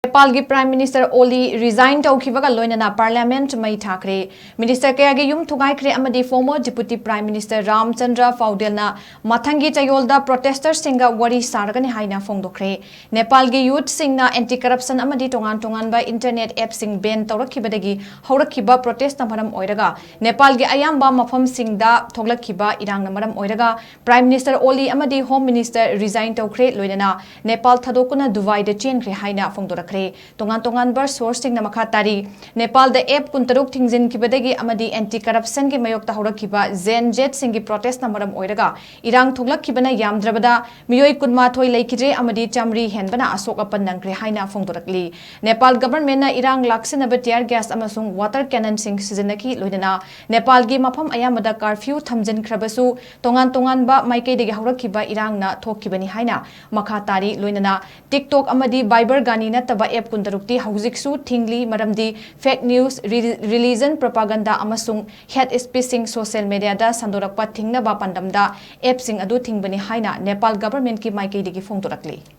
Nepalgi Prime Minister Oli Resign Toukhibaga Loinana Parliament Mei Thakhare, Minister KAYAGI THUGAIKHARE amadi former Deputy Prime Minister CHANDRA Faudelna Mathangi CHAYOLda protesters SINGGA WARI SARAGANI HAINA FONGDORAKHREE, Nepalgi youth singna anti-corruption amadi tongan by internet app sing ban tawrakhibadagi haurakhiba protest na maram oiraga, Nepalgi ayamba mafam singda thoglakhiba irang na maram oiraga, Prime Minister Oli amadi Home Minister Resign Toukhibaga Loinana Nepal thadokuna divide chenkre haina FONGDORAKHREE. Tongan bar sourcing na makatari Nepal the app kuntaruk thingzin kibadagi amadi anti corruption ki mayok ta horakiba zen jet singi protest na maram oiraga irang thoglak kibana yamdrabada miyoi kunma thoi leikidre amadi chamri henbana asok apan nangre haina FONGDORAKLI Nepal government na irang laksinaba tear gas amasung water cannon sing sizinaki loinana Nepal gi mafam ayamada curfew thamjin khrabasu tongan ba maikei degi horakiba irang na thokibani haina makatari loinana TikTok amadi Viber gani na taba app kuntarukti hauziksu thingli maramdi fake news religion propaganda amasung hate speech social media da sandorakpa thingna ba pandamda app sing adu thingbani haina Nepal government ki maikei degi FONGDORAKLI